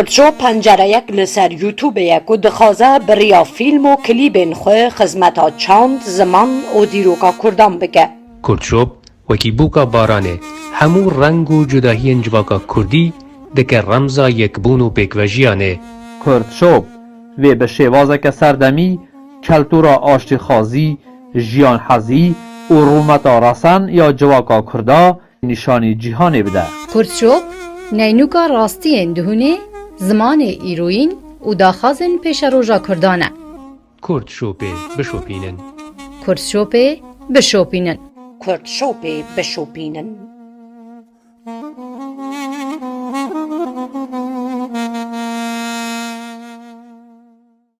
کردشو پنجره یک لسر یوتیوب یک و دخوازه بریا فیلم و کلیبین خواه خزمتا چاند زمان و دیروکا کردان بگه. کردشوب وکی بوکا بارانه همو رنگ و جداهی انجواکا کردی دکه رمزا یکبون و بکوژیانه. کردشوب و به شوازه که سردمی کلتورا آشتی خازی، جیان حزی و رومتا رسن یا جواکا کردا نشانی جیهانه بده. کردشوب نینوکا راستی اندهونه زمان ایروین و داخازن پیش روژا کردانه. کردشوبه بشوپینن. کردشوبه بشوپینن. کردشو بشوپینن.